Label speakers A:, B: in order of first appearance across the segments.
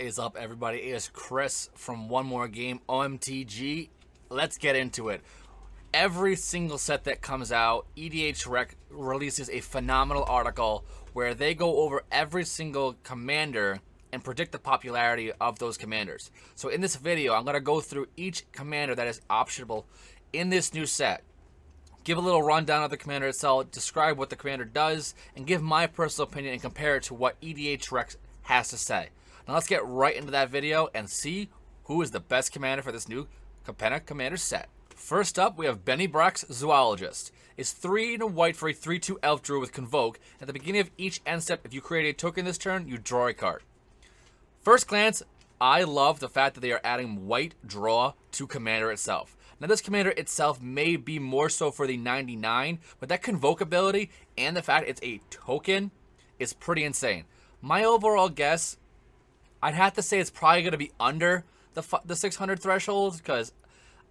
A: is up, everybody? It is Chris from One More Game MTG. Let's get into it. Every single set that comes out, EDH Rec releases a phenomenal article where they go over every single commander and predict the popularity of those commanders. So in this video, I'm going to go through each commander that is optionable in this new set, give a little rundown of the commander itself, describe what the commander does, and give my personal opinion and compare it to what EDH Rec has to say. Now let's get right into that video and see who is the best commander for this new Capenna commander set. First up, we have Benny Brock's Zoologist. It's 3 and a white for a 3/2 elf druid with Convoke. At the beginning of each end step, if you create a token this turn, you draw a card. First glance, I love the fact that they are adding white draw to commander itself. Now this commander itself may be more so for the 99, but that Convoke ability and the fact it's a token is pretty insane. My overall guess, I'd have to say it's probably going to be under the 600 threshold, because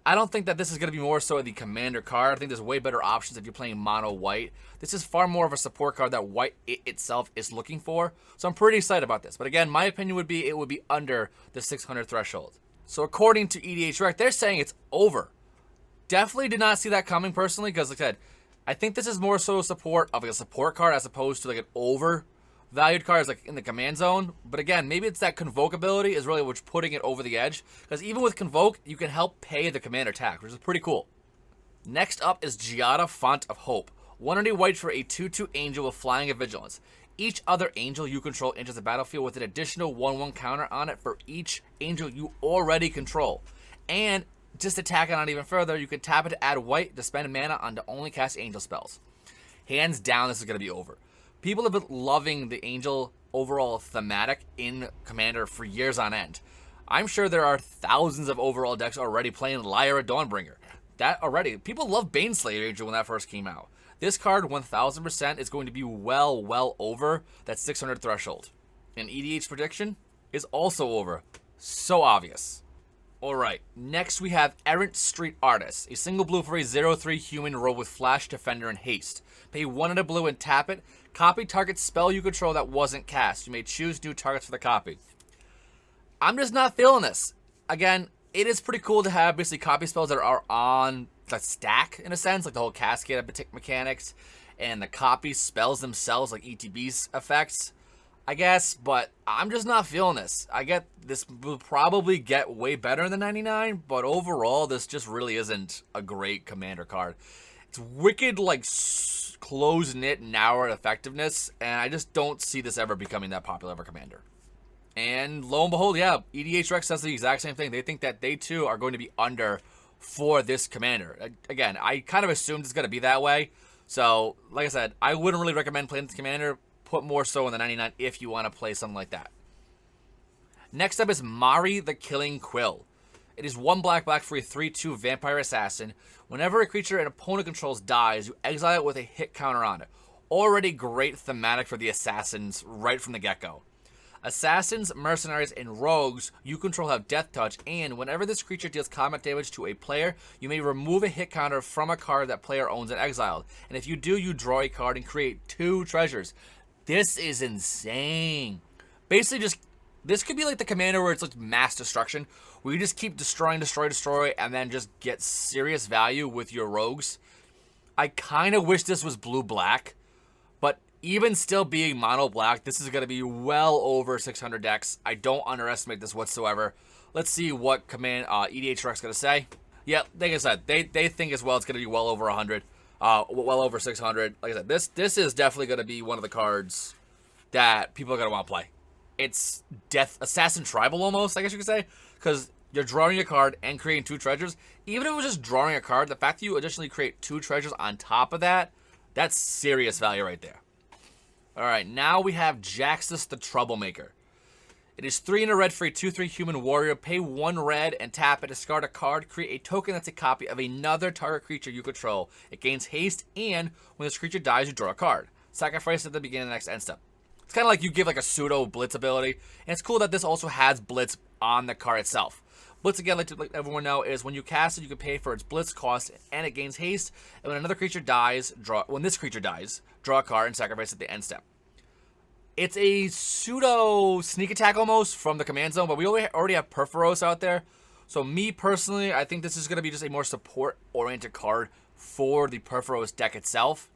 A: I don't think that this is going to be more so the commander card. I think there's way better options if you're playing mono white. This is far more of a support card that white itself is looking for. So I'm pretty excited about this. But again, my opinion would be it would be under the 600 threshold. So according to EDH Rec, they're saying it's over. Definitely did not see that coming personally, because like I said, I think this is more so support of like a support card as opposed to like an overvalued card like in the command zone. But again, maybe it's that Convoke ability is really what's putting it over the edge, because even with Convoke, you can help pay the commander attack, which is pretty cool. Next up is Giada, Font of Hope. 1 white for a 2/2 angel with flying and vigilance. Each other angel you control enters the battlefield with an additional 1/1 counter on it for each angel you already control. And just to tack it on even further, you can tap it to add white to spend mana on to only cast angel spells. Hands down, this is going to be over. People have been loving the angel overall thematic in Commander for years on end. I'm sure there are thousands of overall decks already playing Lyra Dawnbringer. That already, people love Baneslayer Angel when that first came out. This card 1000% is going to be well over that 600 threshold. And EDH prediction is also over. So obvious. Alright, next we have Errant Street Artist, a single blue for a 0/3 human rogue with Flash, Defender, and Haste. Pay 1 and a blue and tap it. Copy target spell you control that wasn't cast. You may choose new targets for the copy. I'm just not feeling this. Again, it is pretty cool to have basically copy spells that are on the stack, in a sense, like the whole cascade of mechanics, and the copy spells themselves, like ETB's effects, I guess, but I'm just not feeling this. I get this will probably get way better than 99, but overall, this just really isn't a great commander card. It's wicked, like, close-knit, narrow effectiveness, and I just don't see this ever becoming that popular of a commander. And lo and behold, yeah, EDH Rec says the exact same thing. They think that they, too, are going to be under for this commander. Again, I kind of assumed it's going to be that way. So, like I said, I wouldn't really recommend playing this commander. Put more so in the 99 if you want to play something like that. Next up is Mari the Killing Quill. It is 1 black for a 3/2 vampire assassin. Whenever a creature an opponent controls dies, you exile it with a hit counter on it. Already great thematic for the assassins right from the get-go. Assassins, mercenaries, and rogues you control have death touch, and whenever this creature deals combat damage to a player, you may remove a hit counter from a card that player owns and exiled. And if you do, you draw a card and create 2 treasures. This is insane. Basically, this could be like the commander where it's like mass destruction, where you just keep destroying, destroy, and then just get serious value with your rogues. I kind of wish this was blue-black, but even still being mono-black, this is going to be well over 600 decks. I don't underestimate this whatsoever. Let's see what EDH Rec's going to say. Yeah, like I said, they think as well it's going to be well over 100. Well over 600. Like I said, this is definitely going to be one of the cards that people are going to want to play. It's Death Assassin Tribal almost, I guess you could say, because you're drawing a card and creating 2 treasures. Even if it was just drawing a card, the fact that you additionally create 2 treasures on top of that, that's serious value right there. Alright, now we have Jaxus the Troublemaker. It is 3 and a red for a 2/3 human warrior. Pay 1 red and tap it. Discard a card. Create a token that's a copy of another target creature you control. It gains haste, and when this creature dies, you draw a card. Sacrifice at the beginning of the next end step. It's kind of like you give like a pseudo blitz ability, and it's cool that this also has blitz on the card itself. Blitz, again, like to let everyone know, is when you cast it, you can pay for its blitz cost, and it gains haste. And when another creature dies, when this creature dies, draw a card and sacrifice at the end step. It's a pseudo sneak attack almost from the command zone, but we already have Perforos out there. So me personally, I think this is going to be just a more support-oriented card for the Perforos deck itself.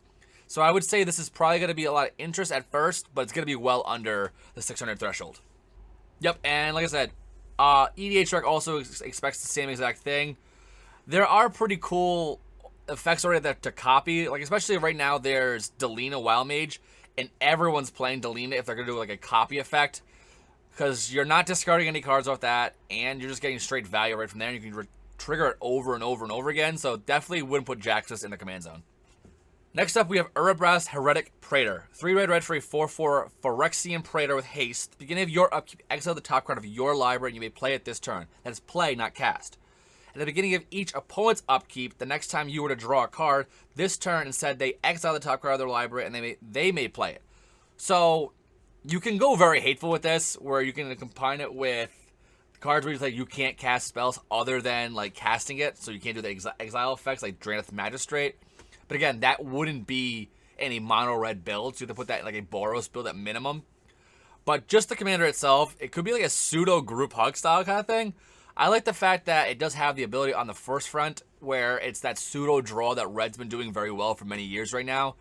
A: So I would say this is probably going to be a lot of interest at first, but it's going to be well under the 600 threshold. Yep, and like I said, EDH Rec also expects the same exact thing. There are pretty cool effects already there to copy, like especially right now there's Delina Wild Mage, and everyone's playing Delina if they're going to do like a copy effect, because you're not discarding any cards off that, and you're just getting straight value right from there, and you can trigger it over and over and over again, so definitely wouldn't put Jaxus in the command zone. Next up, we have Erebras Heretic Praetor. 3 red for a 4/4 Phyrexian Praetor with haste. Beginning of your upkeep, exile the top card of your library, and you may play it this turn. That is play, not cast. At the beginning of each opponent's upkeep, the next time you were to draw a card, this turn instead they exile the top card of their library, and they may play it. So you can go very hateful with this, where you can combine it with cards where you can't cast spells other than like casting it, so you can't do the exile effects like Draenith Magistrate. But again, that wouldn't be any mono red build, so you have to put that in like a Boros build at minimum. But just the commander itself, it could be like a pseudo group hug style kind of thing. I like the fact that it does have the ability on the first front, where it's that pseudo draw that Red's been doing very well for many years right now.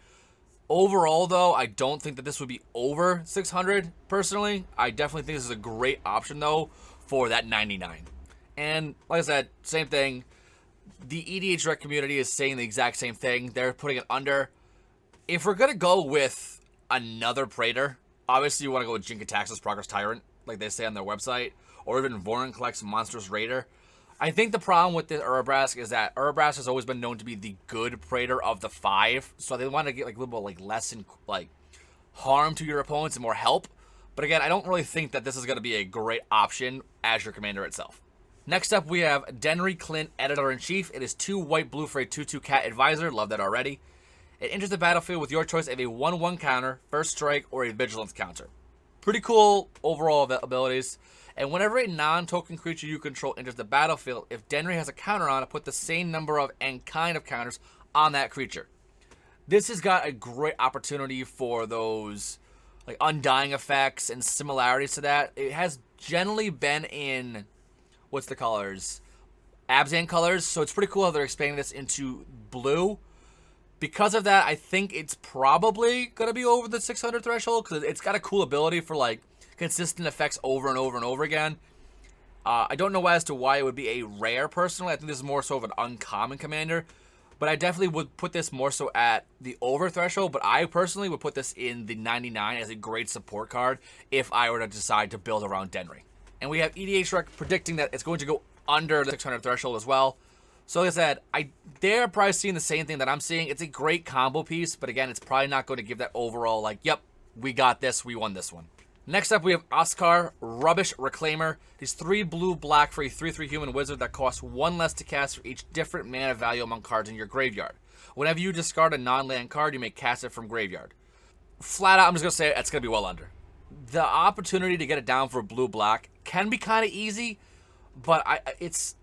A: Overall, though, I don't think that this would be over 600, personally. I definitely think this is a great option, though, for that 99. And, like I said, same thing. The EDH Rec community is saying the exact same thing. They're putting it under. If we're going to go with another Praetor, obviously you want to go with Jin-Gitaxias Progress Tyrant, like they say on their website, or even Vorinclex Monstrous Raider. I think the problem with the Erebras is that Erebras has always been known to be the good Praetor of the 5, so they want to get like a little bit like less like harm to your opponents and more help. But again, I don't really think that this is going to be a great option as your commander itself. Next up, we have Dainery Clint, Editor-in-Chief. It is 2 white-blue for a 2/2 cat advisor. Love that already. It enters the battlefield with your choice of a 1/1 counter, first strike, or a vigilance counter. Pretty cool overall abilities. And whenever a non-token creature you control enters the battlefield, if Dainery has a counter on it, put the same number of and kind of counters on that creature. This has got a great opportunity for those like undying effects and similarities to that. It has generally been in, what's the colors? Abzan colors, so it's pretty cool how they're expanding this into blue. Because of that, I think it's probably going to be over the 600 threshold, because it's got a cool ability for like consistent effects over and over and over again. I don't know as to why it would be a rare, personally. I think this is more so of an uncommon commander, but I definitely would put this more so at the over threshold, but I personally would put this in the 99 as a great support card if I were to decide to build around Dainery. And we have EDH Rec predicting that it's going to go under the 600 threshold as well. So like I said, they're probably seeing the same thing that I'm seeing. It's a great combo piece, but again, it's probably not going to give that overall like, yep, we got this, we won this one. Next up, we have Oscar, Rubbish Reclaimer. He's 3 blue-black for a 3/3 human wizard that costs 1 less to cast for each different mana value among cards in your graveyard. Whenever you discard a non-land card, you may cast it from graveyard. Flat out, I'm just going to say it's going to be well under. The opportunity to get it down for blue-black can be kind of easy, but it's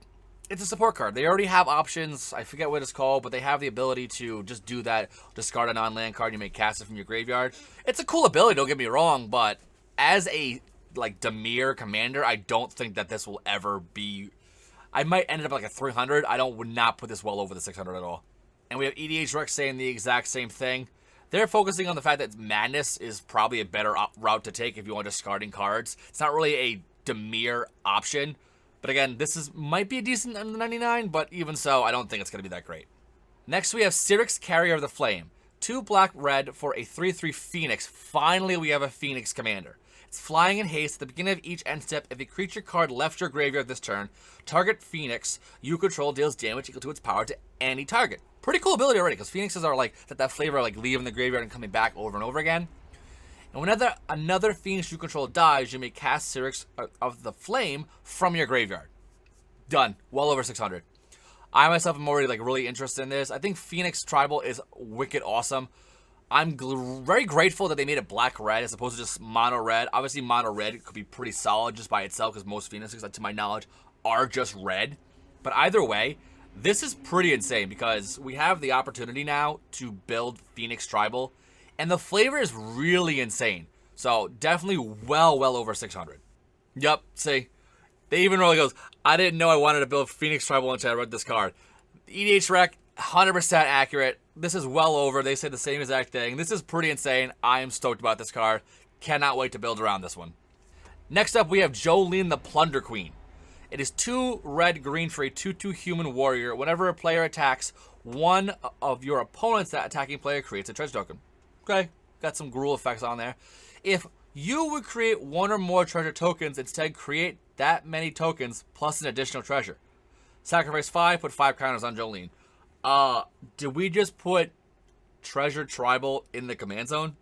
A: a support card. They already have options. I forget what it's called, but they have the ability to just do that. Discard a non-land card, you may cast it from your graveyard. It's a cool ability, don't get me wrong, but as a like Dimir commander, I don't think that this will ever be. I might end up like a 300. Would not put this well over the 600 at all. And we have EDH Rec saying the exact same thing. They're focusing on the fact that Madness is probably a better route to take if you want discarding cards. It's not really a Dimir option. But again, this might be a decent 99, but even so, I don't think it's going to be that great. Next, we have Cyrix, Carrier of the Flame. 2 black-red for a 3/3 Phoenix. Finally, we have a Phoenix commander. It's flying in haste. At the beginning of each end step, if a creature card left your graveyard this turn, target Phoenix you control deals damage equal to its power to any target. Pretty cool ability already, because Phoenixes are like that flavor of like leaving the graveyard and coming back over and over again. And whenever another Phoenix you control dies, you may cast Cyrix of the Flame from your graveyard. Done. Well over 600. I myself am already like really interested in this. I think Phoenix Tribal is wicked awesome. I'm very grateful that they made it black-red as opposed to just mono-red. Obviously, mono-red could be pretty solid just by itself because most Phoenixes, to my knowledge, are just red. But either way, this is pretty insane because we have the opportunity now to build Phoenix Tribal, and the flavor is really insane. So definitely well over 600. Yep, see? They even really goes, I didn't know I wanted to build Phoenix Tribal until I read this card. EDH Rec, 100% accurate. This is well over. They say the same exact thing. This is pretty insane. I am stoked about this card. Cannot wait to build around this one. Next up, we have Jolene the Plunder Queen. It is 2 red-green for a 2/2 human warrior. Whenever a player attacks, one of your opponents, that attacking player creates a treasure token. Okay, got some Gruul effects on there. If you would create 1 or more treasure tokens, instead create that many tokens plus an additional treasure. Sacrifice 5, put 5 counters on Jolene. Did we just put Treasure Tribal in the command zone?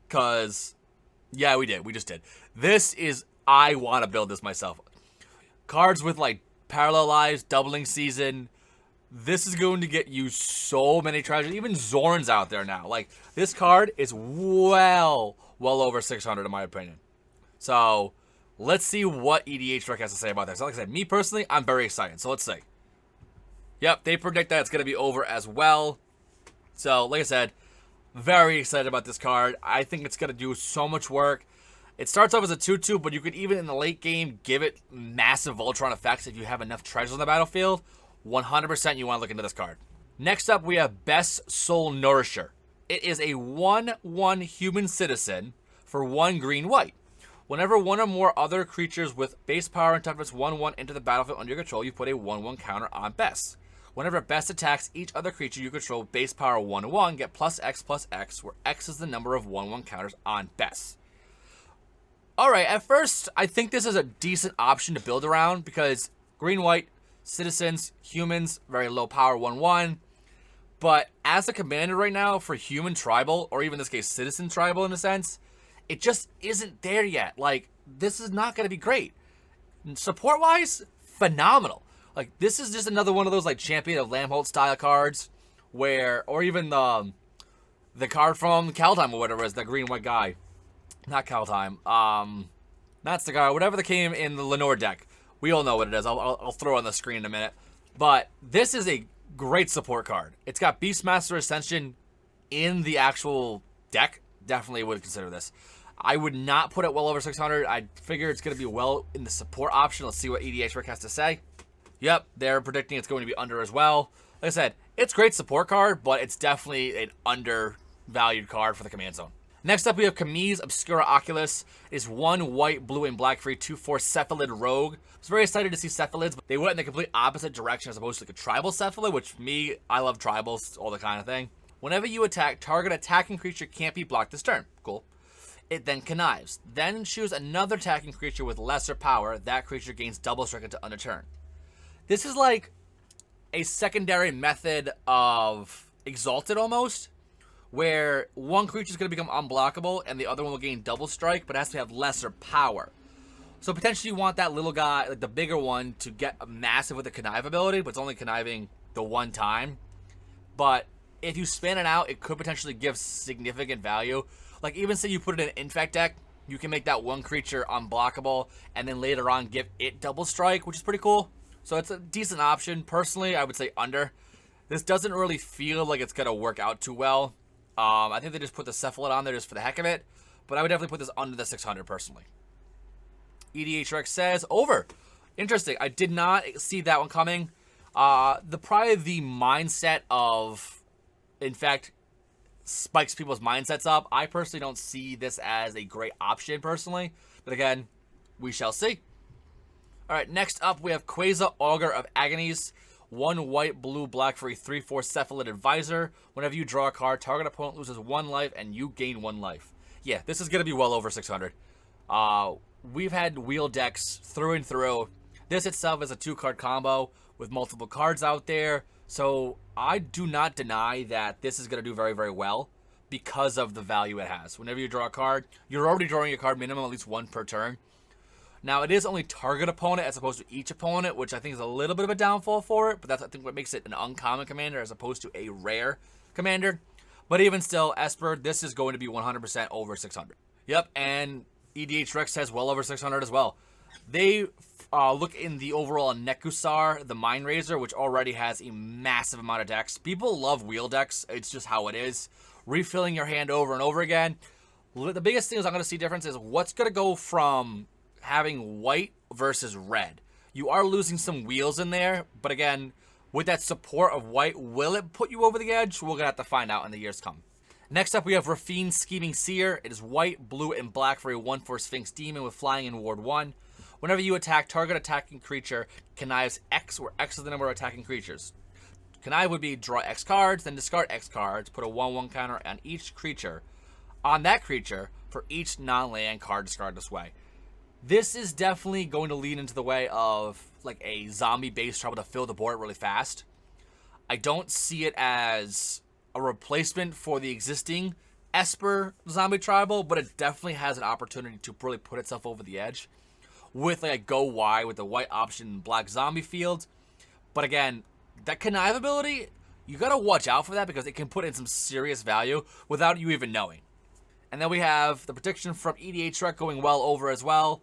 A: Because, yeah, we did. We just did. This is, I want to build this myself. Cards with, like, Parallel Lives, Doubling Season. This is going to get you so many treasures. Even Zorn's out there now. Like, this card is well over 600 in my opinion. So, let's see what EDH Rec has to say about this. Like I said, me personally, I'm very excited. So, let's see. Yep, they predict that it's going to be over as well. So, like I said, very excited about this card. I think it's going to do so much work. It starts off as a 2/2, but you could even in the late game give it massive Voltron effects if you have enough treasures on the battlefield. 100% you want to look into this card. Next up, we have Best Soul Nourisher. It is a 1/1 human citizen for 1 green-white. Whenever 1 or more other creatures with base power and toughness 1/1 enter the battlefield under your control, you put a 1/1 counter on Best. Whenever Best attacks each other creature you control base power 1/1, get +X/+X, where X is the number of 1/1 counters on Best. Alright, at first, I think this is a decent option to build around because green-white, citizens, humans, very low power 1/1. But as a commander right now for human tribal, or even in this case citizen tribal in a sense, it just isn't there yet. Like, this is not going to be great. Support-wise, phenomenal. Like, this is just another one of those, like, Champion of Lamholt style cards where, or even the card from Kaldheim or whatever it is, that green-white guy. Not Kaldheim. That's the guy, whatever that came in the Lenore deck. We all know what it is. I'll throw it on the screen in a minute. But this is a great support card. It's got Beastmaster Ascension in the actual deck. Definitely would consider this. I would not put it well over 600. I figure it's going to be well in the support option. Let's see what EDH Rec has to say. Yep, they're predicting it's going to be under as well. Like I said, it's a great support card, but it's definitely an undervalued card for the command zone. Next up, we have Camille's Obscura Oculus. It is 1 white, blue, and black for a 2/4 Cephalid Rogue. I was very excited to see Cephalids, but they went in the complete opposite direction as opposed to like a tribal Cephalid, which me, I love tribals, all the kind of thing. Whenever you attack, target attacking creature can't be blocked this turn. Cool. It then connives. Then choose another attacking creature with lesser power. That creature gains double strike until end of turn. This is like a secondary method of Exalted almost, where one creature is going to become unblockable and the other one will gain double strike, but it has to have lesser power. So potentially you want that little guy, like the bigger one, to get a massive with the connive ability, but it's only conniving the one time. But if you span it out, it could potentially give significant value. Like even say you put it in an Infect deck, you can make that one creature unblockable and then later on give it double strike, which is pretty cool. So it's a decent option. Personally, I would say under. This doesn't really feel like it's going to work out too well. I think they just put the Cephalid on there just for the heck of it. But I would definitely put this under the 600 personally. EDH Rec says over. Interesting. I did not see that one coming. Probably the mindset of, in fact, spikes people's mindsets up. I personally don't see this as a great option personally. But again, we shall see. Alright, next up we have Quasar Augur of Agnes. 1 white, blue, black for a 3/4 Cephalic Advisor. Whenever you draw a card, target opponent loses 1 life and you gain 1 life. Yeah, this is going to be well over 600. We've had wheel decks through and through. This itself is a 2-card combo with multiple cards out there. So I do not deny that this is going to do very, very well because of the value it has. Whenever you draw a card, you're already drawing a card minimum at least 1 per turn. Now, it is only target opponent as opposed to each opponent, which I think is a little bit of a downfall for it, but that's, I think, what makes it an uncommon commander as opposed to a rare commander. But even still, Esper, this is going to be 100% over 600. Yep, and EDH Rec says well over 600 as well. They look in the overall Nekusar, the Mind Razor, which already has a massive amount of decks. People love wheel decks. It's just how it is. Refilling your hand over and over again. The biggest thing is I'm going to see difference is what's going to go from having white versus red. You are losing some wheels in there, but again, with that support of white, will it put you over the edge? We're going to have to find out in the years to come. Next up, we have Raffine's Scheming Seer. It is white, blue, and black for a 1/4 Sphinx Demon with flying in Ward 1. Whenever you attack, target attacking creature connives X, where X is the number of attacking creatures. Connive would be draw X cards, then discard X cards, put a 1/1 counter on each creature, on that creature, for each non-land card discarded this way. This is definitely going to lead into the way of like a zombie-based trouble to fill the board really fast. I don't see it as a replacement for the existing Esper zombie tribal, but it definitely has an opportunity to really put itself over the edge with like a go wide with the white option and black zombie field. But again, that connive ability, you gotta watch out for that because it can put in some serious value without you even knowing. And then we have the prediction from EDH going well over as well.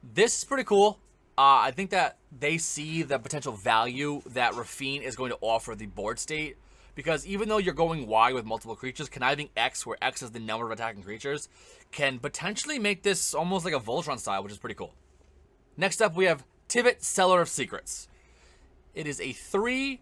A: This is pretty cool. I think that they see the potential value that Raffine is going to offer the board state. Because even though you're going wide with multiple creatures, conniving X, where X is the number of attacking creatures, can potentially make this almost like a Voltron style, which is pretty cool. Next up, we have Tivit, Seller of Secrets. It is a 3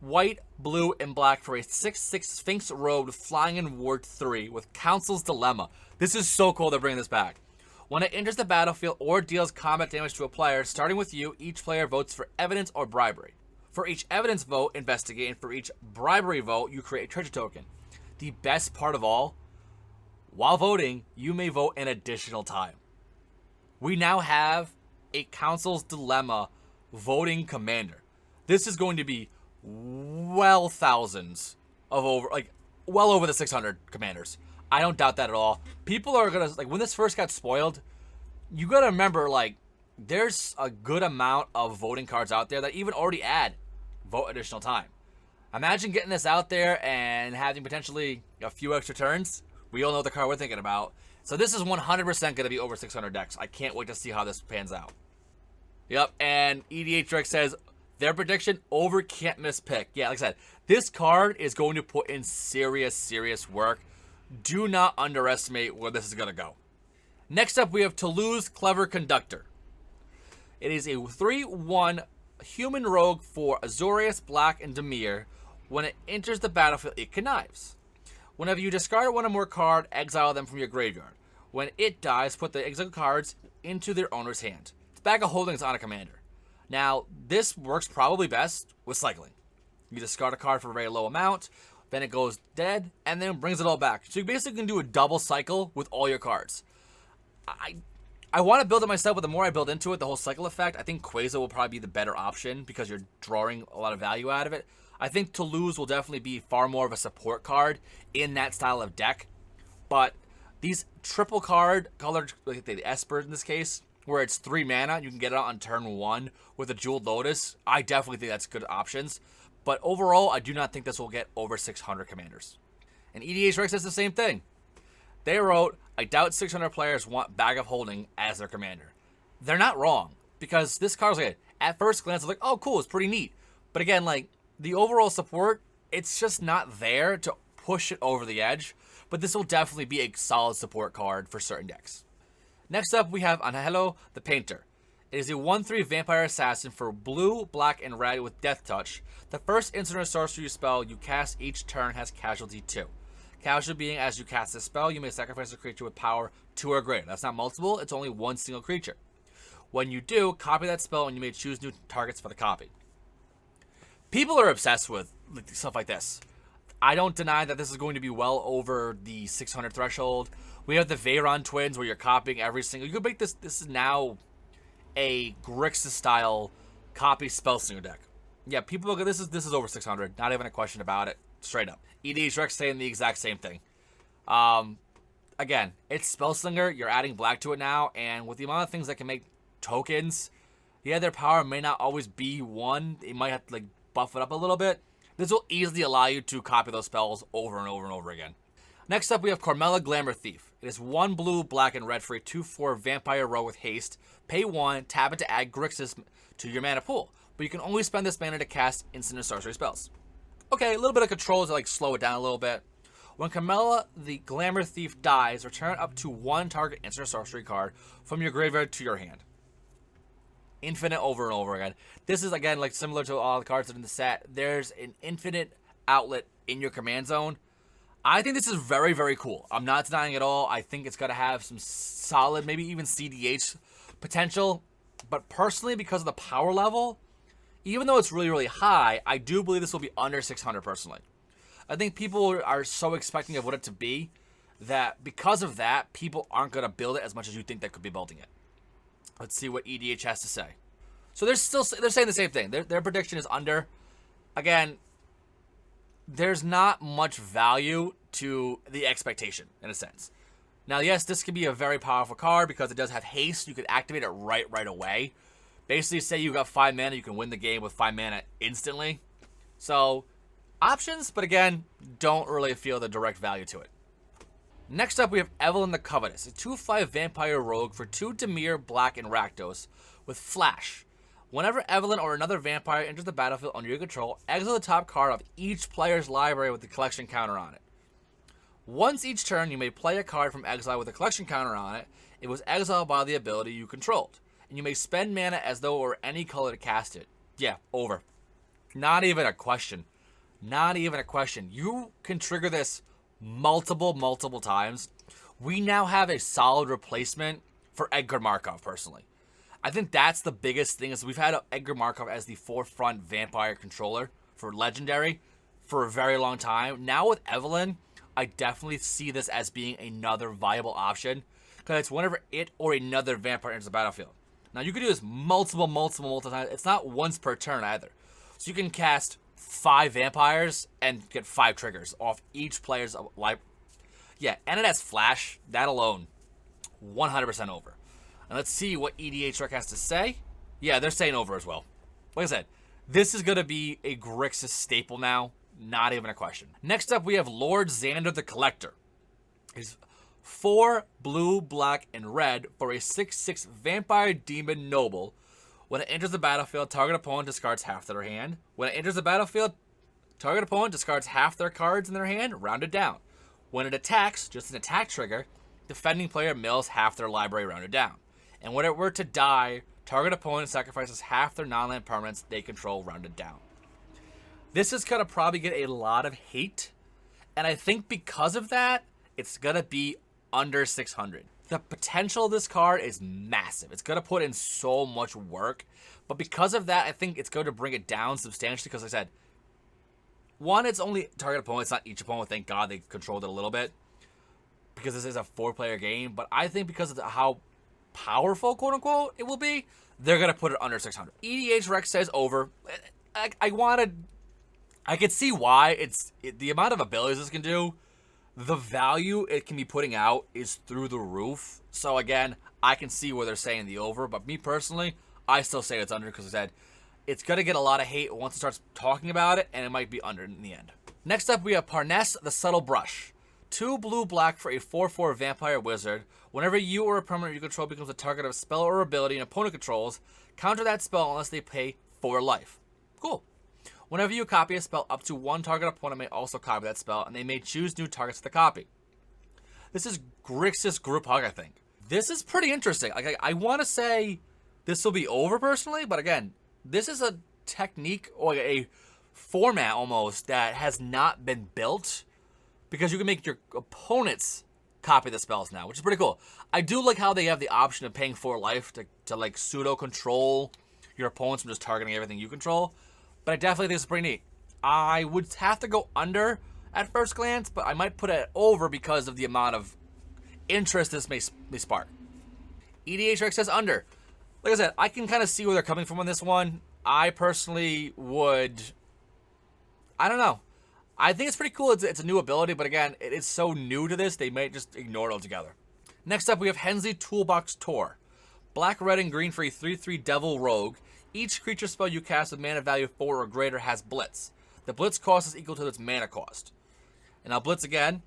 A: white, blue, and black for a 6/6 Sphinx Rogue flying in Ward 3 with Council's Dilemma. This is so cool they're bringing this back. When it enters the battlefield or deals combat damage to a player, starting with you, each player votes for evidence or bribery. For each evidence vote, investigate, and for each bribery vote, you create a treasure token. The best part of all, while voting, you may vote an additional time. We now have a Council's Dilemma voting commander. This is going to be well thousands of well over the 600 commanders. I don't doubt that at all. People are gonna, like, when this first got spoiled, you gotta remember, like, there's a good amount of voting cards out there that even already add vote additional time. Imagine getting this out there and having potentially a few extra turns. We all know the card we're thinking about. So this is 100% going to be over 600 decks. I can't wait to see how this pans out. Yep, and EDH says, their prediction, over can't miss pick. Yeah, like I said, this card is going to put in serious work. Do not underestimate where this is going to go. Next up, we have Toulouse Clever Conductor. It is a 3/1 human rogue for Azorius, Black, and Dimir. When it enters the battlefield, it connives. Whenever you discard one or more cards, exile them from your graveyard. When it dies, put the exiled cards into their owner's hand. It's bag of holdings on a commander. Now, this works probably best with cycling. You discard a card for a very low amount, then it goes dead, and then brings it all back. So you basically can do a double cycle with all your cards. I want to build it myself, but the more I build into it, the whole cycle effect, I think Quasar will probably be the better option because you're drawing a lot of value out of it. I think Toulouse will definitely be far more of a support card in that style of deck. But these triple card colored, like the Esper in this case, where it's 3 mana, you can get it out on turn 1 with a Jeweled Lotus. I definitely think that's good options. But overall, I do not think this will get over 600 commanders. And EDH says the same thing. They wrote, I doubt 600 players want Bag of Holding as their commander. They're not wrong, because this card's like, at first glance, it's like, oh, cool, it's pretty neat. But again, like, the overall support, it's just not there to push it over the edge. But this will definitely be a solid support card for certain decks. Next up, we have Angelo the Painter. It is a 1/3 Vampire Assassin for blue, black, and red with Death Touch. The first instant or sorcery spell you cast each turn has casualty 2. Casualty being, as you cast this spell, you may sacrifice a creature with power 2 or greater. That's not multiple, it's only one single creature. When you do, copy that spell and you may choose new targets for the copy. People are obsessed with stuff like this. I don't deny that this is going to be well over the 600 threshold. We have the Veyron twins where you're copying every single... You could make this... This is now a Grixis-style copy spellslinger deck. Yeah, people look at this is over 600. Not even a question about it. Straight up. EDH Rex saying the exact same thing. Again, it's Spellslinger. You're adding black to it now, and with the amount of things that can make tokens, yeah, their power may not always be 1. They might have to like buff it up a little bit. This will easily allow you to copy those spells over and over and over again. Next up, we have Carmilla Glamour Thief. It is 1 blue, black, and red for a 2/4 Vampire Rogue with haste. Pay 1, tap it to add Grixis to your mana pool, but you can only spend this mana to cast instant and sorcery spells. Okay, a little bit of control to like slow it down a little bit. When Camilla, the Glamour Thief, dies, return up to one target instant sorcery card from your graveyard to your hand. Infinite over and over again. This is, again, like similar to all the cards in the set. There's an infinite outlet in your command zone. I think this is very, very cool. I'm not denying at all. I think it's going to have some solid, maybe even CDH potential. But personally, because of the power level, even though it's really, really high, I do believe this will be under 600 personally. I think people are so expecting of what it to be that because of that, people aren't going to build it as much as you think they could be building it. Let's see what EDH has to say. So they're saying the same thing. Their prediction is under. Again, there's not much value to the expectation in a sense. Now, yes, this could be a very powerful card because it does have haste. You could activate it right away. Basically, say you got 5 mana, you can win the game with 5 mana instantly. So, options, but again, don't really feel the direct value to it. Next up, we have Evelyn the Covetous, a 2/5 Vampire Rogue for 2 Dimir, Black, and Rakdos with Flash. Whenever Evelyn or another vampire enters the battlefield under your control, exile the top card of each player's library with the collection counter on it. Once each turn, you may play a card from exile with a collection counter on it. It was exiled by the ability you controlled. And you may spend mana as though it were any color to cast it. Yeah, over. Not even a question. Not even a question. You can trigger this multiple times. We now have a solid replacement for Edgar Markov, personally. I think that's the biggest thing is we've had Edgar Markov as the forefront vampire controller for Legendary for a very long time. Now with Evelyn, I definitely see this as being another viable option because it's whenever it or another vampire enters the battlefield. Now you can do this multiple times. It's not once per turn either. So you can cast 5 vampires and get 5 triggers off each player's life. Yeah, and it has Flash. That alone, 100% over. And let's see what EDH Rec has to say. Yeah, they're saying over as well. Like I said, this is going to be a Grixis staple now. Not even a question. Next up, we have Lord Zander the Collector. He's 4 blue, black, and red for a 6/6 Vampire Demon Noble. When it enters the battlefield, target opponent discards half their hand. When it enters the battlefield, target opponent discards half their cards in their hand, rounded down. When it attacks, just an attack trigger, defending player mills half their library, rounded down. And when it were to die, target opponent sacrifices half their non-land permanents they control, rounded down. This is going to probably get a lot of hate, and I think because of that, it's going to be under 600. The potential of this card is massive. It's going to put in so much work, but because of that, I think it's going to bring it down substantially because, like I said, one, it's only target opponent. It's not each opponent. Thank God they controlled it a little bit because this is a 4-player game, but I think because of how powerful, quote-unquote, it will be, they're going to put it under 600. EDH Rec says over. I could see why. The amount of abilities this can do, the value it can be putting out is through the roof. So again, I can see where they're saying the over, but me personally, I still say it's under because I said it's going to get a lot of hate once it starts talking about it, and it might be under in the end. Next up, we have Parness the Subtle Brush. 2 blue, black for a 4/4 Vampire Wizard. Whenever you or a permanent you control becomes a target of a spell or ability an opponent controls, counter that spell unless they pay 4 life. Cool. Whenever you copy a spell, up to 1 target opponent may also copy that spell, and they may choose new targets to copy. This is Grixis Group Hug, I think. This is pretty interesting. I want to say this will be over personally, but again, this is a technique or a format almost that has not been built because you can make your opponents copy the spells now, which is pretty cool. I do like how they have the option of paying 4 life to like pseudo control your opponents from just targeting everything you control. But I definitely think it's pretty neat. I would have to go under at first glance, but I might put it over because of the amount of interest this may spark. EDH Rec says under. Like I said, I can kind of see where they're coming from on this one. I personally would... I don't know. I think it's pretty cool. It's a new ability, but again, it is so new to this, they might just ignore it altogether. Next up, we have Hunsy Toolbox Tor. Black, red, and green for a 3/3 Devil Rogue. Each creature spell you cast with mana value 4 or greater has Blitz. The Blitz cost is equal to its mana cost. And now Blitz again,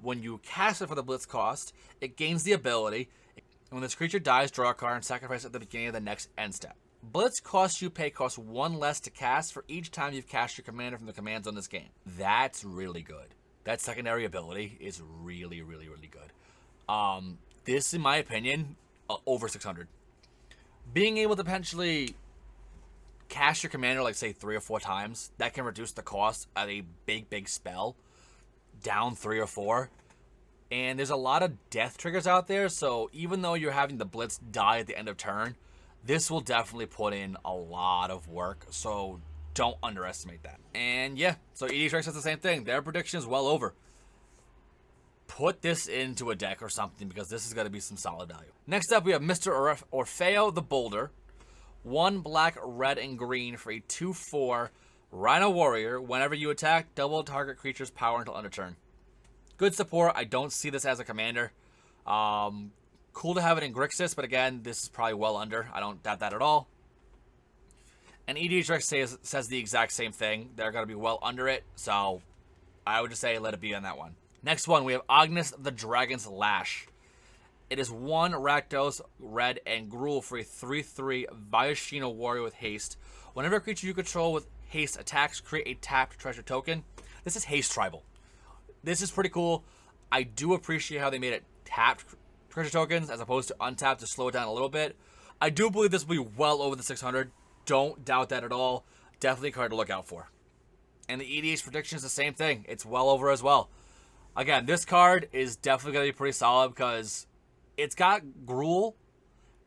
A: when you cast it for the Blitz cost, it gains the ability. And when this creature dies, draw a card and sacrifice it at the beginning of the next end step. Blitz costs you pay costs 1 less to cast for each time you've cast your commander from the command zone this game. That's really good. that secondary ability is really, really, really good. This, in my opinion, over 600. Being able to potentially cast your commander, like, say, 3 or 4 times, that can reduce the cost of a big, big spell down 3 or 4. And there's a lot of death triggers out there, so even though you're having the Blitz die at the end of turn, this will definitely put in a lot of work, so don't underestimate that. And yeah, so EDH Rex says the same thing. Their prediction is well over. Put this into a deck or something, because this is going to be some solid value. Next up, we have Mr. Orfeo the Boulder. 1 black, red, and green for a 2/4 Rhino Warrior. Whenever you attack, double target creature's power until end of turn. Good support. I don't see this as a commander. Cool to have it in Grixis, but again, this is probably well under. I don't doubt that at all. And EDH Rex says the exact same thing. They're going to be well under it, so I would just say let it be on that one. Next one, we have Agnes the Dragon's Lash. It is 1 Rakdos, red, and Gruul for a 3/3 Viashino Warrior with haste. Whenever a creature you control with haste attacks, create a tapped treasure token. This is haste tribal. This is pretty cool. I do appreciate how they made it tapped treasure tokens as opposed to untapped to slow it down a little bit. I do believe this will be well over the 600. Don't doubt that at all. Definitely a card to look out for. And the EDH prediction is the same thing. It's well over as well. Again, this card is definitely going to be pretty solid because it's got Gruul,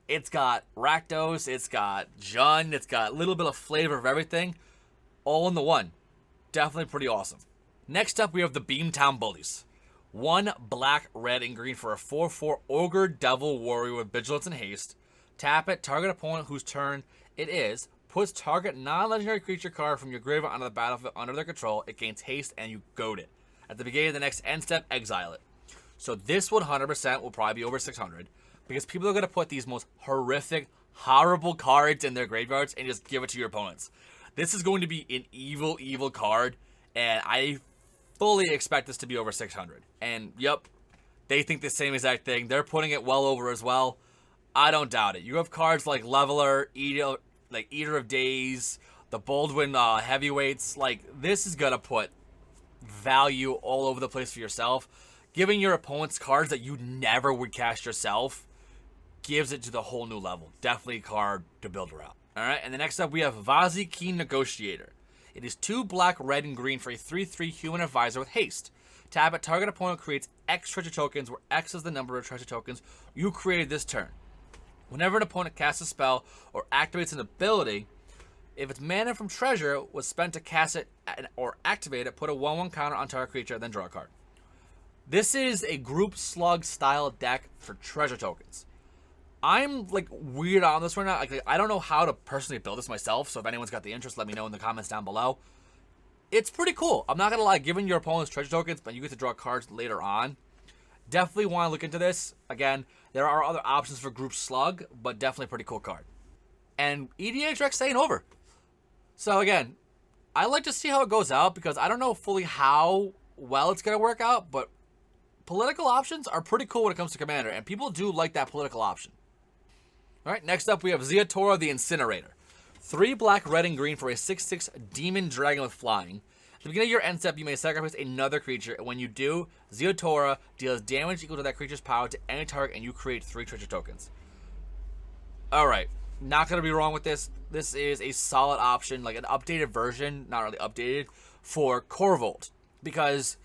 A: it's got Rakdos, it's got Jund, it's got a little bit of flavor of everything, all in the one. Definitely pretty awesome. Next up, we have the Beamtown Bullies. 1 black, red, and green for a 4/4 Ogre Devil Warrior with Vigilance and Haste. Tap it, target opponent whose turn it is, puts target non-legendary creature card from your graveyard onto the battlefield under their control. It gains haste and you goad it. At the beginning of the next end step, exile it. So this 100% will probably be over 600 because people are going to put these most horrific, horrible cards in their graveyards and just give it to your opponents. This is going to be an evil, evil card, and I fully expect this to be over 600. And yep, they think the same exact thing. They're putting it well over as well. I don't doubt it. You have cards like Leveler, Eater of Days, the Baldwin Heavyweights. Like, this is going to put value all over the place for yourself. Giving your opponents cards that you never would cast yourself gives it to the whole new level. Definitely a card to build around. Alright, and the next up we have Vazi Key Negotiator. It is 2 black, red, and green for a 3/3 Human Advisor with haste. Tap it, target opponent creates X treasure tokens, where X is the number of treasure tokens you created this turn. Whenever an opponent casts a spell or activates an ability, if its mana from treasure was spent to cast it or activate it, put a 1/1 counter on target creature, then draw a card. This is a group slug style deck for treasure tokens. I'm like weird on this right now. Like, I don't know how to personally build this myself, so if anyone's got the interest, let me know in the comments down below. It's pretty cool. I'm not gonna lie, giving your opponents treasure tokens, but you get to draw cards later on. Definitely want to look into this. Again, there are other options for group slug, but definitely a pretty cool card. And EDH Rex staying over. So again, I like to see how it goes out because I don't know fully how well it's gonna work out, but political options are pretty cool when it comes to Commander, and people do like that political option. Alright, next up we have Ziatora the Incinerator. 3 black, red, and green for a 6/6 Demon Dragon with Flying. At the beginning of your end step, you may sacrifice another creature, and when you do, Ziatora deals damage equal to that creature's power to any target, and you create 3 treasure tokens. Alright, not going to be wrong with this. This is a solid option, like an updated version, not really updated, for Korvold. Because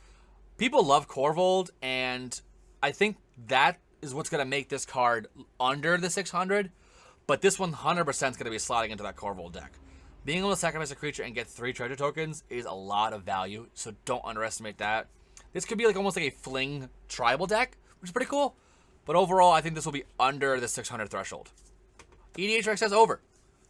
A: people love Korvold, and I think that is what's going to make this card under the 600, but this 100% is going to be slotting into that Korvold deck. Being able to sacrifice a creature and get 3 treasure tokens is a lot of value, so don't underestimate that. This could be like almost like a fling tribal deck, which is pretty cool, but overall I think this will be under the 600 threshold. EDH Rex says over.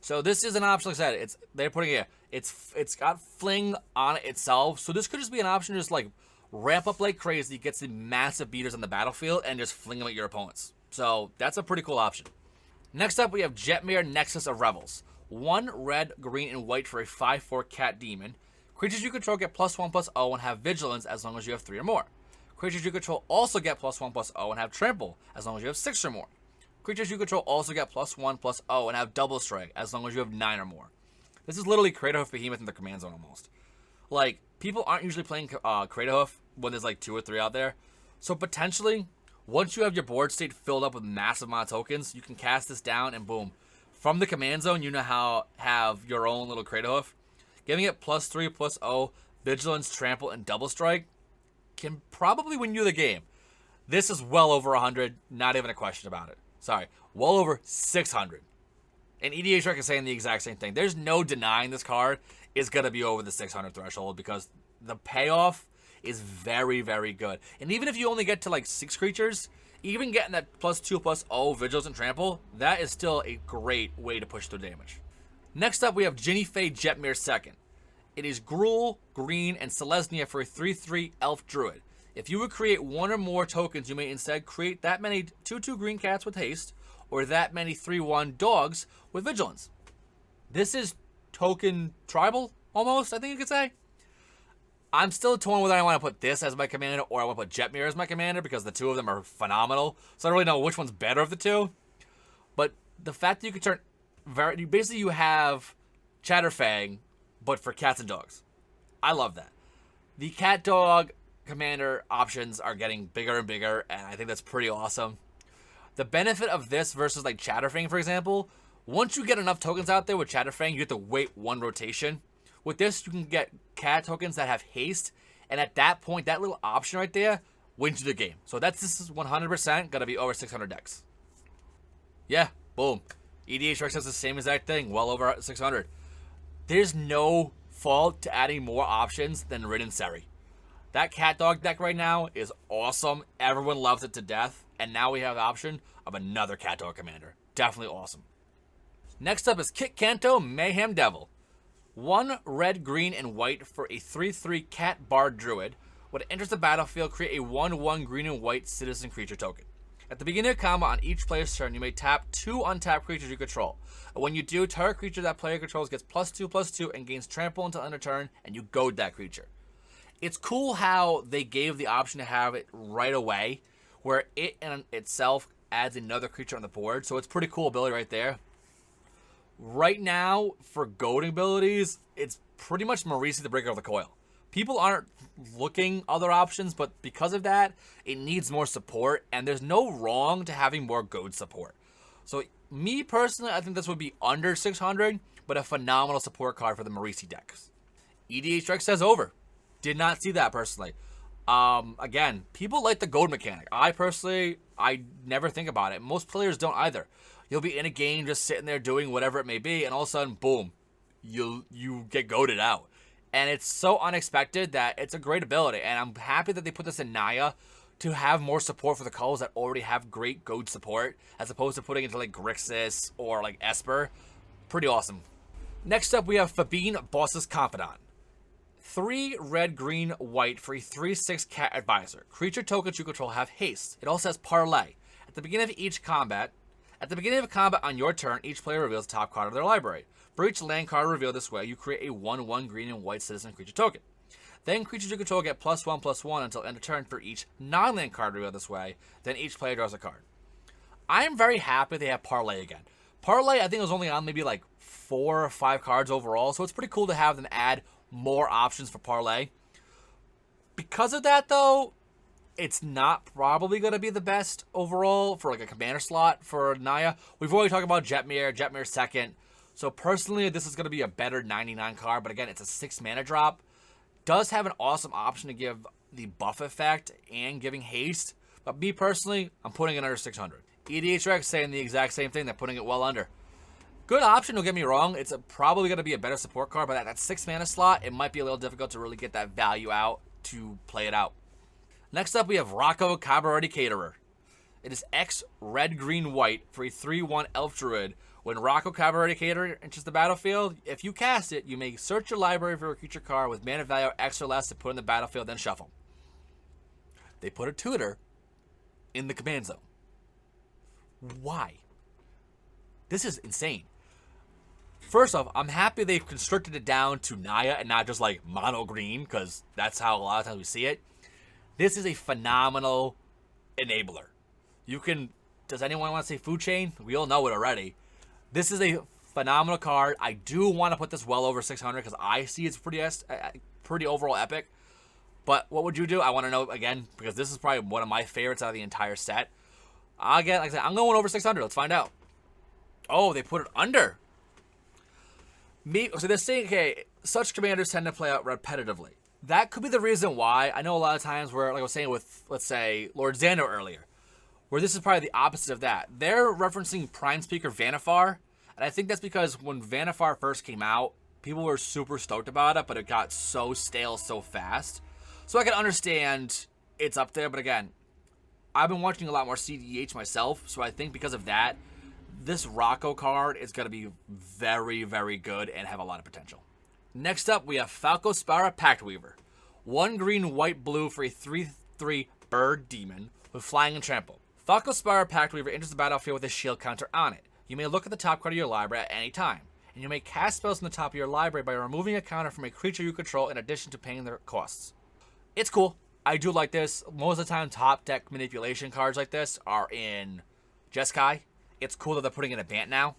A: So this is an option, like I said, they're putting it, it's got fling on it itself, so this could just be an option to just like ramp up like crazy, gets the massive beaters on the battlefield, and just fling them at your opponents. So that's a pretty cool option. Next up, we have Jetmire Nexus of Revels. 1 red, green, and white for a 5/4 cat demon. Creatures you control get +1/+0 and have vigilance as long as you have 3 or more. Creatures you control also get +1/+0 and have trample as long as you have 6 or more. Creatures you control also get +1/+0 and have double strike as long as you have 9 or more. This is literally Craterhoof Behemoth in the command zone almost. Like, people aren't usually playing Craterhoof when there's like 2 or 3 out there. So potentially, once you have your board state filled up with massive amount of tokens, you can cast this down and boom. From the command zone, you know how have your own little Crater Hoof. Giving it +3/+0, Vigilance, Trample, and Double Strike can probably win you the game. This is well over 100, not even a question about it. Sorry, well over 600. And EDH Rec is saying the exact same thing. There's no denying this card is going to be over the 600 threshold because the payoff is very, very good. And even if you only get to like 6 creatures, even getting that +2/+0 Vigilance and Trample, that is still a great way to push through damage. Next up, we have Ginny Fae Jetmire second. It is Gruul, green, and Selesnya for a 3/3 Elf Druid. If you would create 1 or more tokens, you may instead create that many 2/2 green cats with haste, or that many 3/1 dogs with vigilance. This is token tribal, almost, I think you could say. I'm still torn whether I want to put this as my commander or I want to put Jetmire as my commander because the 2 of them are phenomenal. So I don't really know which one's better of the 2. But the fact that you can turn basically you have Chatterfang, but for cats and dogs. I love that. The cat dog commander options are getting bigger and bigger, and I think that's pretty awesome. The benefit of this versus like Chatterfang, for example, once you get enough tokens out there with Chatterfang, you have to wait 1 rotation. With this, you can get cat tokens that have haste, and at that point, that little option right there wins you the game. So this is 100% going to be over 600 decks. Yeah, boom. EDH Rex does the same exact thing, well over 600. There's no fault to adding more options than Rin and Seri. That cat dog deck right now is awesome. Everyone loves it to death. And now we have the option of another cat dog commander. Definitely awesome. Next up is Kit Kanto Mayhem Devil. 1 red, green, and white for a 3/3 cat bard druid. When it enters the battlefield, create a 1/1 green and white citizen creature token. At the beginning of combat on each player's turn, you may tap 2 untapped creatures you control. And when you do, target creature that player controls gets +2/+2 and gains trample until end of turn, and you goad that creature. It's cool how they gave the option to have it right away, where it in itself adds another creature on the board. So it's pretty cool ability right there. Right now, for goading abilities, it's pretty much Marisi the Breaker of the Coil. People aren't looking other options, but because of that, it needs more support, and there's no wrong to having more goad support. So me personally, I think this would be under 600, but a phenomenal support card for the Marisi decks. EDH Rex says over. Did not see that personally. Again, people like the goad mechanic. I never think about it. Most players don't either. You'll be in a game just sitting there doing whatever it may be, and all of a sudden, boom, you get goaded out. And it's so unexpected that it's a great ability. And I'm happy that they put this in Naya to have more support for the colors that already have great goad support, as opposed to putting it into like Grixis or like Esper. Pretty awesome. Next up, we have Fabine Bosses Confidant. 3 red, green, white for a 3/6 cat advisor. Creature tokens you control have haste. It also has parlay. At the beginning of a combat on your turn, each player reveals the top card of their library. For each land card revealed this way, you create a 1/1 green and white citizen creature token. Then creatures you control get +1/+1 until end of turn for each non-land card revealed this way. Then each player draws a card. I am very happy they have parlay again. Parlay, I think, was only on maybe like 4 or 5 cards overall, so it's pretty cool to have them add more options for parlay. Because of that, though, it's not probably going to be the best overall for like a commander slot for Naya. We've already talked about Jetmire second. So personally, this is going to be a better 99 card. But again, it's a 6 mana drop. Does have an awesome option to give the buff effect and giving haste. But me personally, I'm putting it under 600. EDH Rex saying the exact same thing. They're putting it well under. Good option, don't get me wrong. It's probably going to be a better support card. But at that 6 mana slot, it might be a little difficult to really get that value out to play it out. Next up, we have Rocco Cabaret Caterer. It is X red, green, white for a 3/1 elf druid. When Rocco Cabaret Caterer enters the battlefield, if you cast it, you may search your library for a creature card with mana value X or less to put in the battlefield, then shuffle. They put a tutor in the command zone. Why? This is insane. First off, I'm happy they've constructed it down to Naya and not just like mono green, because that's how a lot of times we see it. This is a phenomenal enabler. Does anyone want to say food chain? We all know it already. This is a phenomenal card. I do want to put this well over 600 because I see it's pretty overall epic. But what would you do? I want to know, again, because this is probably one of my favorites out of the entire set. Again, like I said, I'm going over 600. Let's find out. Oh, they put it under. So they're saying, okay, such commanders tend to play out repetitively. That could be the reason why. I know a lot of times where, like I was saying with, let's say, Lord Zander earlier, where this is probably the opposite of that. They're referencing Prime Speaker Vannifar, and I think that's because when Vannifar first came out, people were super stoked about it, but it got so stale so fast. So I can understand it's up there, but again, I've been watching a lot more CDH myself, so I think because of that, this Rocco card is going to be very, very good and have a lot of potential. Next up, we have Falco Sparrow Pactweaver. 1 green, white, blue for a 3/3 bird demon with flying and trample. Falco Sparrow Pactweaver enters the battlefield with a shield counter on it. You may look at the top card of your library at any time, and you may cast spells on the top of your library by removing a counter from a creature you control in addition to paying their costs. It's cool. I do like this. Most of the time, top deck manipulation cards like this are in Jeskai. It's cool that they're putting in a Bant now.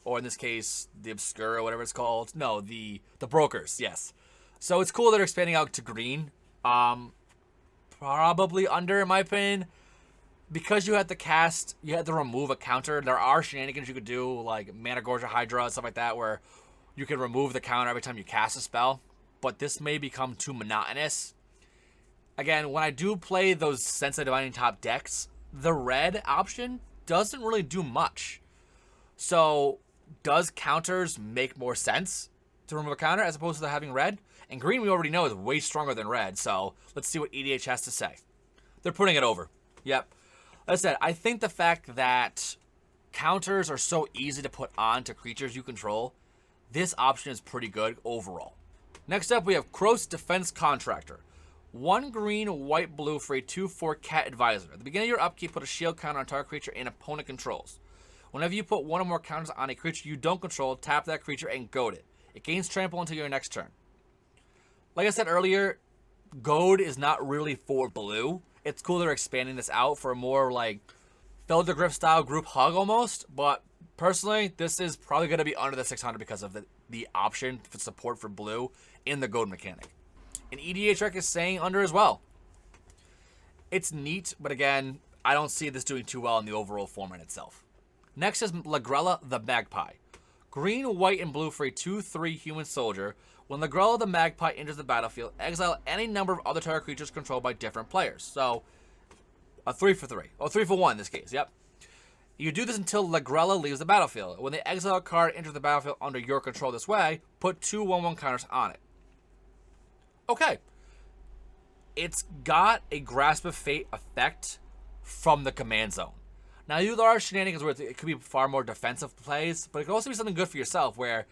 A: Or in this case, the Obscure or whatever it's called. No, the Brokers, yes. So it's cool that they're expanding out to green. Probably under, in my opinion. Because you had to cast, you had to remove a counter. There are shenanigans you could do, like Mana Gorger Hydra and stuff like that, where you can remove the counter every time you cast a spell. But this may become too monotonous. Again, when I do play those Sensitive Divining top decks, the red option doesn't really do much. So, does counters make more sense to remove a counter as opposed to having red? And green, we already know, is way stronger than red. So, let's see what EDH has to say. They're putting it over. Yep. Like I said, I think the fact that counters are so easy to put on to creatures you control, this option is pretty good overall. Next up, we have Kroos Defense Contractor. 1 green, white, blue for a 2/4 cat advisor. At the beginning of your upkeep, put a shield counter on target creature an opponent controls. Whenever you put one or more counters on a creature you don't control, tap that creature and goad it. It gains trample until your next turn. Like I said earlier, goad is not really for blue. It's cool they're expanding this out for a more like Feldergriff style group hug almost, but personally, this is probably going to be under the 600 because of the option for support for blue in the goad mechanic. And EDH Rec is saying under as well. It's neat, but again, I don't see this doing too well in the overall format itself. Next is Lagrella the Magpie. Green, white, and blue for a 2/3 human soldier. When Lagrella the Magpie enters the battlefield, exile any number of other target creatures controlled by different players. So, a 3/3. Or 3/1 in this case, yep. You do this until Lagrella leaves the battlefield. When the exile card enters the battlefield under your control this way, put 2 1/1 counters on it. Okay. It's got a Grasp of Fate effect from the command zone. Now, there are shenanigans where it could be far more defensive plays, but it could also be something good for yourself where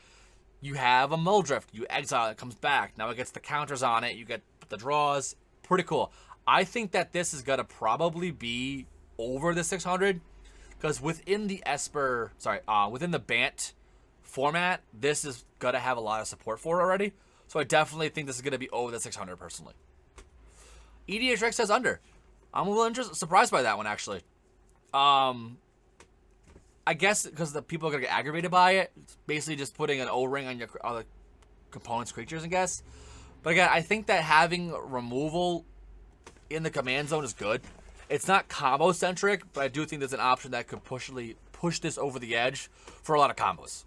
A: you have a Muldrift, you exile it, comes back, now it gets the counters on it, you get the draws. Pretty cool. I think that this is going to probably be over the 600 because within the within the Bant format, this is going to have a lot of support for it already. So I definitely think this is going to be over the 600 personally. EDH Rec says under. I'm a little surprised by that one, actually. I guess because the people are going to get aggravated by it. It's basically just putting an O-ring on your other components' creatures, I guess. But again, I think that having removal in the command zone is good. It's not combo-centric, but I do think there's an option that could push this over the edge for a lot of combos.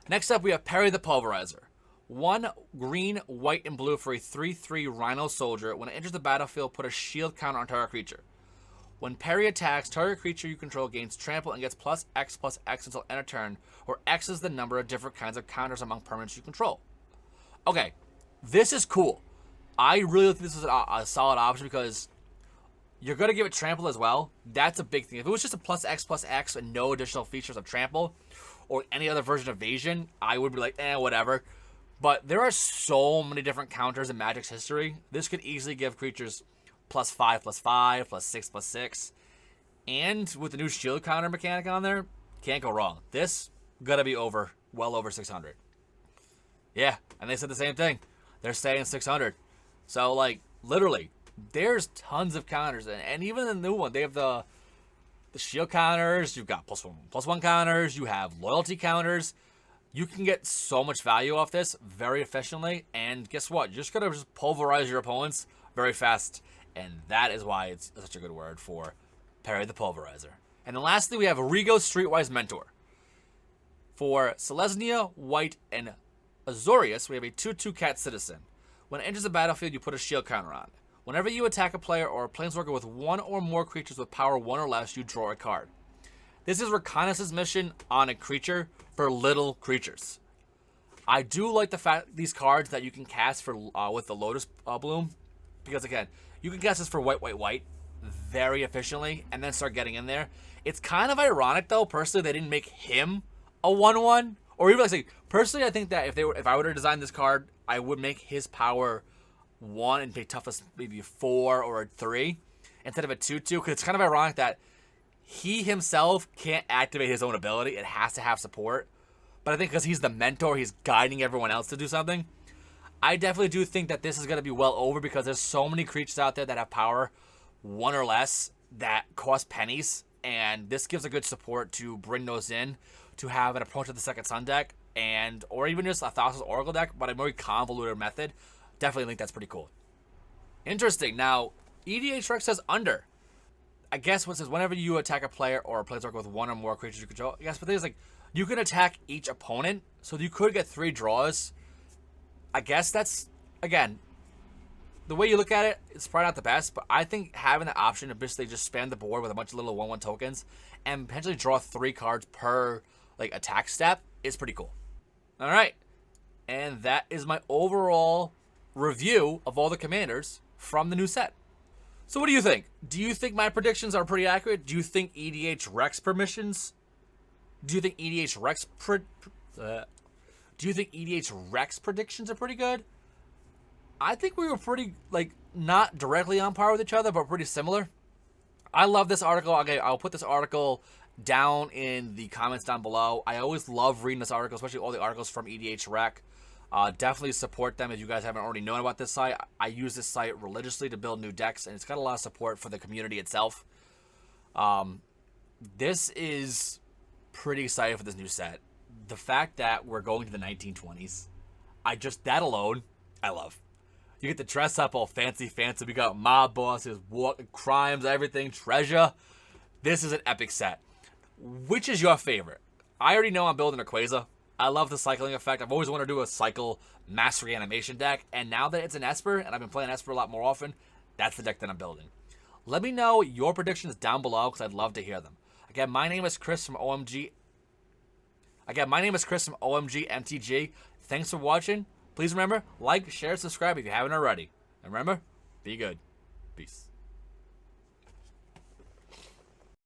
A: Next up, we have Perry the Pulverizer. 1 green, white, and blue for a 3/3 Rhino Soldier. When it enters the battlefield, put a shield counter on target creature. When Perry attacks, target creature you control gains trample and gets +X/+X until end of turn, where X is the number of different kinds of counters among permanents you control. Okay, this is cool. I really think this is a solid option because you're going to give it trample as well. That's a big thing. If it was just a +X/+X and no additional features of trample or any other version of evasion, I would be like, whatever. But there are so many different counters in Magic's history. This could easily give creatures +5/+5, +6/+6. And with the new shield counter mechanic on there, can't go wrong. This gonna be well over 600. Yeah, and they said the same thing. They're saying 600. So, like, literally, there's tons of counters. And even the new one, they have the shield counters. You've got +1/+1 counters. You have loyalty counters. You can get so much value off this very efficiently, and guess what? You're just going to just pulverize your opponents very fast, and that is why it's such a good word for Perry the Pulverizer. And then lastly, we have Rigo Streetwise Mentor. For Selesnya, White, and Azorius, we have a 2/2 Cat Citizen. When it enters the battlefield, you put a shield counter on it. Whenever you attack a player or a planeswalker with one or more creatures with power 1 or less, you draw a card. This is Reconnaissance mission on a creature for little creatures. I do like the fact these cards that you can cast for with the Lotus Bloom, because again, you can cast this for white very efficiently and then start getting in there. It's kind of ironic though, personally, they didn't make him a 1/1, or even like say, personally, I think that if I were to design this card, I would make his power 1 and make toughness maybe a 4 or a 3 instead of a 2/2, because it's kind of ironic that he himself can't activate his own ability. It has to have support. But I think because he's the mentor, he's guiding everyone else to do something. I definitely do think that this is going to be well over, because there's so many creatures out there that have power 1 or less that cost pennies. And this gives a good support to bring those in to have an approach to the second sun deck, and or even just a Thassa's Oracle deck, but a more convoluted method. Definitely think that's pretty cool. Interesting. Now, EDH Rex says under. I guess what says whenever you attack a player or a planeswalker with 1 or more creatures you control. Yes, but the thing is, like, you can attack each opponent, so you could get 3 draws. I guess that's, again, the way you look at it, it's probably not the best, but I think having the option to basically just spam the board with a bunch of little 1/1 tokens and potentially draw 3 cards per like attack step is pretty cool. All right, and that is my overall review of all the commanders from the new set. So what do you think? Do you think my predictions are pretty accurate? Do you think EDH Rex permissions? Do you think EDH Rex do you think EDH Rex predictions are pretty good? I think we were pretty, like, not directly on par with each other, but pretty similar. I love this article. Okay, I'll put this article down in the comments down below. I always love reading this article, especially all the articles from EDH Rec. Definitely support them if you guys haven't already known about this site. I use this site religiously to build new decks, and it's got a lot of support for the community itself. This is pretty excited for this new set. The fact that we're going to the 1920s, that alone, I love. You get to dress up all fancy. We got mob bosses, crimes, everything, treasure. This is an epic set. Which is your favorite? I already know I'm building a Quasar. I love the cycling effect. I've always wanted to do a cycle mass reanimation deck, and now that it's an Esper, and I've been playing Esper a lot more often, that's the deck that I'm building. Let me know your predictions down below, because I'd love to hear them. Again, my name is Chris from OMG MTG. Thanks for watching. Please remember, like, share, subscribe if you haven't already. And remember, be good. Peace.